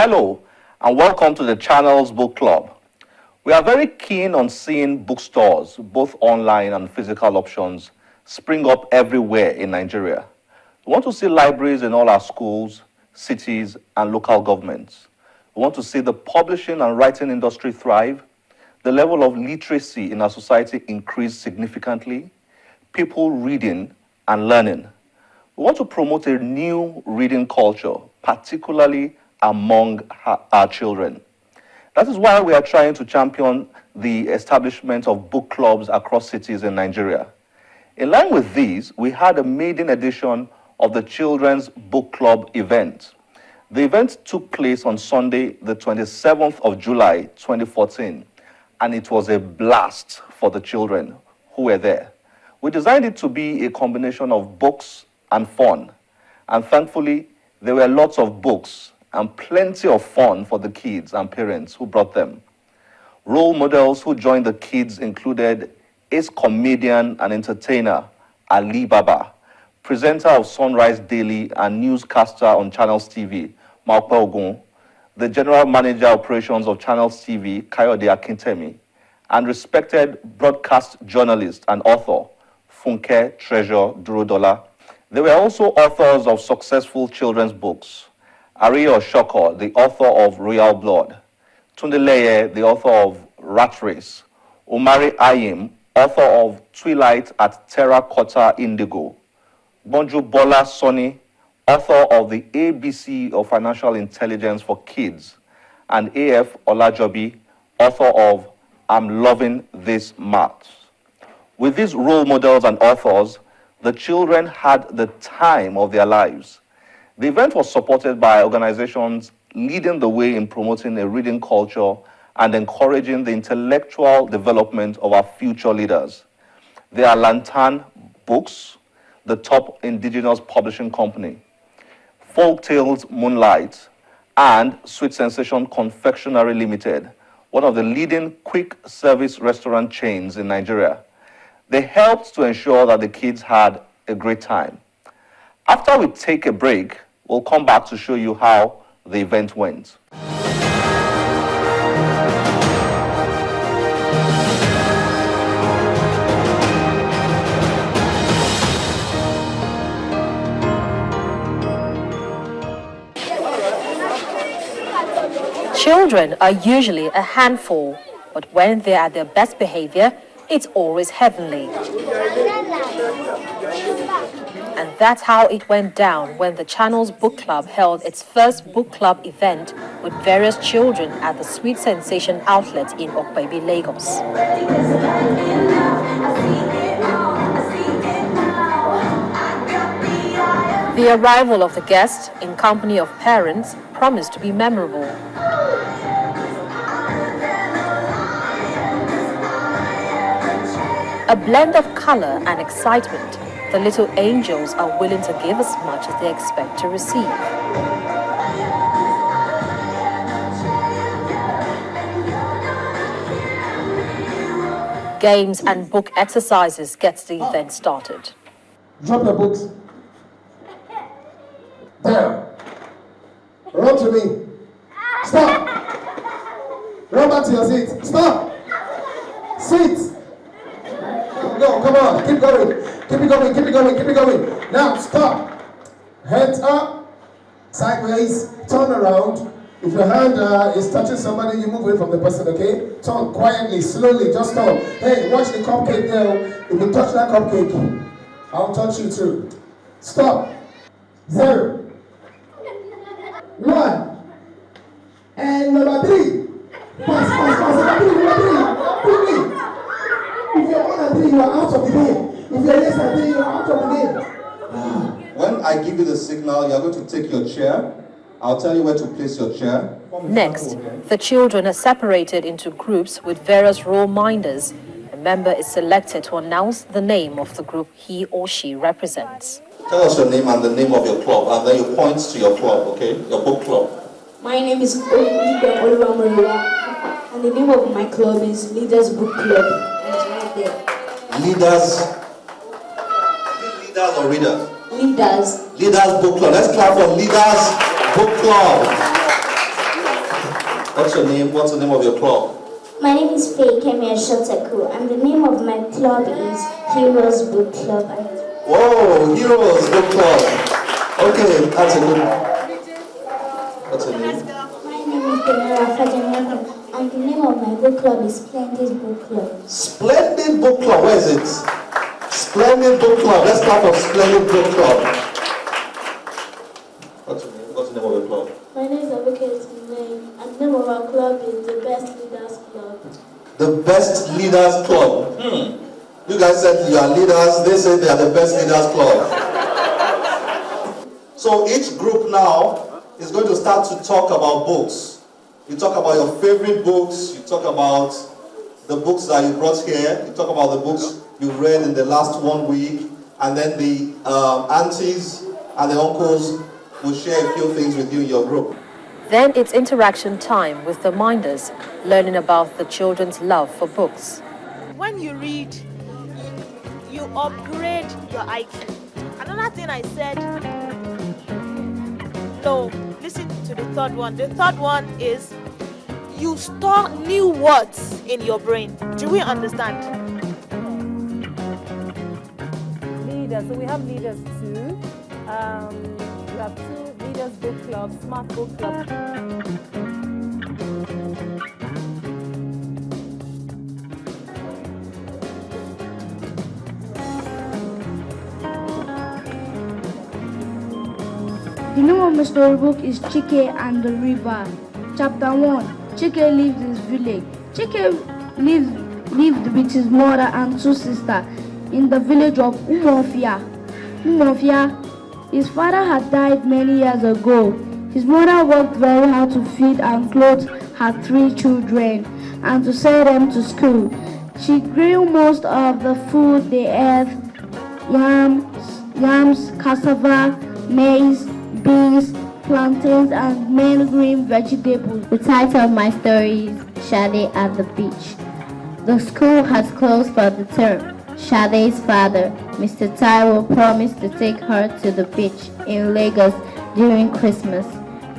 Hello, and welcome to the channel's book club. We are very keen on seeing bookstores, both online and physical options, spring up everywhere in Nigeria. We want to see libraries in all our schools, cities, and local governments. We want to see the publishing and writing industry thrive, the level of literacy in our society increase significantly, people reading and learning. We want to promote a new reading culture, particularly among our children. That is why we are trying to champion the establishment of book clubs across cities in Nigeria. In line with these, we had a maiden edition of the Children's Book Club event. The event took place on Sunday, the 27th of July, 2014, and it was a blast for the children who were there. We designed it to be a combination of books and fun, and thankfully, there were lots of books and plenty of fun for the kids and parents who brought them. Role models who joined the kids included ace comedian and entertainer Ali Baba, presenter of Sunrise Daily and newscaster on Channels TV, Maupe Ogun, the general manager operations of Channels TV, Kayode Akintemi, and respected broadcast journalist and author, Funke Treasure Durodola. They were also authors of successful children's books. Ariyo Shoko, the author of Royal Blood, Tunde Leye, the author of Rat Race, Umari Ayim, author of Twilight at Terracotta Indigo, Bonju Bola Soni, author of the ABC of Financial Intelligence for Kids, and AF Olajobi, author of I'm Loving This Maths. With these role models and authors, the children had the time of their lives. The event was supported by organizations leading the way in promoting a reading culture and encouraging the intellectual development of our future leaders. They are Lantern Books, the top indigenous publishing company, Folk Tales Moonlight, and Sweet Sensation Confectionery Limited, one of the leading quick service restaurant chains in Nigeria. They helped to ensure that the kids had a great time. After we take a break, we'll come back to show you how the event went. Children are usually a handful, but when they're at their best behavior, it's always heavenly. And that's how it went down when the channel's book club held its first book club event with various children at the Sweet Sensation outlet in Okpebi, Lagos. The arrival of the guests in company of parents promised to be memorable. A blend of color and excitement, the little angels are willing to give as much as they expect to receive. Games and book exercises gets the event started. Drop your books. Down. Run to me. Stop. Run back to your seat. Stop. Sit. Go, come on, keep going. Keep it going, keep it going, keep it going. Now, stop. Hands up. Sideways. Turn around. If your hand is touching somebody, you move away from the person, okay? Turn quietly, slowly, just turn. Hey, watch the cupcake there. If you touch that cupcake, I'll touch you too. Stop. 0. 1. And number 3. Pass. Number 3. If you're 1 and 3, you are out of the game. If you're less than 3, you are out of the game. When I give you the signal, you're going to take your chair. I'll tell you where to place your chair. Next, the children are separated into groups with various role minders. A member is selected to announce the name of the group he or she represents. Tell us your name and the name of your club, and then you point to your club, okay? Your book club. My name is Oluwamoriwa, and the name of my club is Leaders Book Club. And it's right there. Leaders or readers? Leaders. Leaders Book Club. Let's clap for Leaders Book Club. What's your name? What's the name of your club? My name is Faye Kemia Shotaku, and the name of my club is Heroes Book Club. Whoa, Heroes Book Club. Okay, that's a good one. What's your name? My name is Benera Fajanyaku, and the name of my book club is Splendid Book Club. Splendid Book Club. Where is it? Splendid Book Club. Let's start from Splendid Book Club. What's your name? What's the name of your club? My name is Abike Tunde, and the name of our club is the Best Leaders Club. The Best Leaders Club. You guys said you are leaders. They said they are the Best Leaders Club. So each group now is going to start to talk about books. You talk about your favorite books. You talk about the books that you brought here. You talk about the books you read in the last 1 week. And then the aunties and the uncles will share a few things with you in your group. Then it's interaction time with the minders, learning about the children's love for books. When you read, you upgrade your IQ. Another thing I said, no, listen to the third one. The third one is you store new words in your brain. Do we understand? Leaders, so we have leaders too. We have 2 leaders book club, smart book club. The name of my storybook is Chike and the River. Chapter 1. Chike lives in his village. Chike lived with his mother and 2 sisters in the village of Umofia. His father had died many years ago. His mother worked very hard to feed and clothe her 3 children and to send them to school. She grew most of the food they ate: yams, cassava, maize, beans, plantains, and many green vegetables. The title of my story is Shade at the Beach. The school has closed for the term. Shade's father, Mr. Taiwo, promised to take her to the beach in Lagos during Christmas.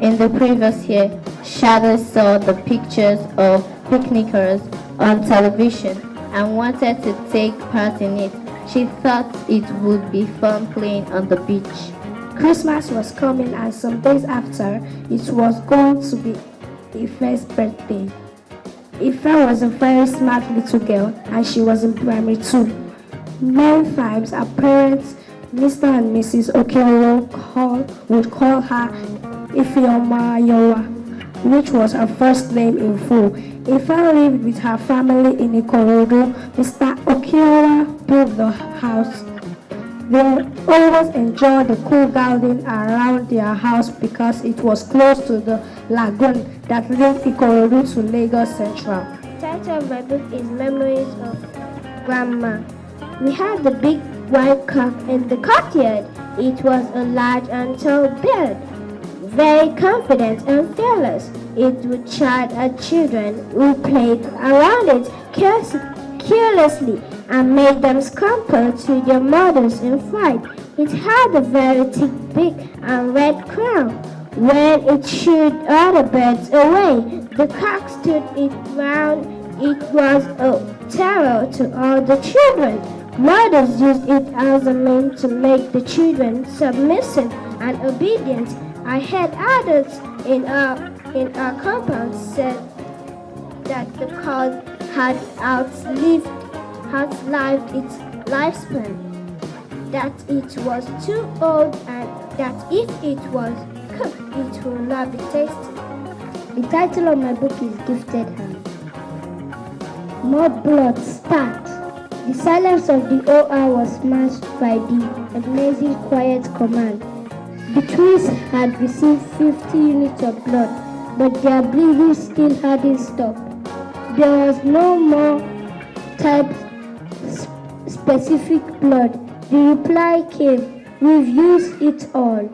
In the previous year, Shade saw the pictures of picnickers on television and wanted to take part in it. She thought it would be fun playing on the beach. Christmas was coming, and some days after, it was going to be Ife's birthday. Ife was a very smart little girl, and she was in primary 2. Many times her parents, Mr. and Mrs. Okeowo, would call her Ifeoma Yowa, which was her first name in full. Ife lived with her family in Ikorodu. Mr. Okeowa built the house. They always enjoyed the cool garden around their house because it was close to the lagoon that linked Ikorodu to Lagos Central. The title of my book is Memories of Grandma. We had the big white cock in the courtyard. It was a large and tall bird, very confident and fearless. It would shout at children who played around it carelessly and made them scamper to their mothers in fright. It had a very thick beak and red crown. When it shooed other birds away, the cock stood its ground. It was a terror to all the children. Mothers used it as a means to make the children submissive and obedient. I heard adults in our compound said that the cock had outlived its lifespan, that it was too old, and that if it was cooked, it would not be tasty. The title of my book is Gifted Hand. More blood start. The silence of the OR was smashed by the amazing quiet command. The twins had received 50 units of blood, but their bleeding still hadn't stopped. There was no more type-specific blood. The reply came, "We've used it all."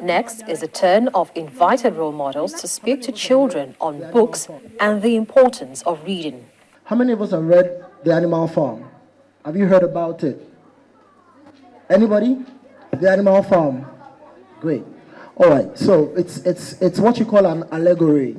Next is a turn of invited role models to speak to children on books and the importance of reading. How many of us have read The Animal Farm? Have you heard about it? Anybody? The Animal Farm. Great. All right, so it's what you call an allegory.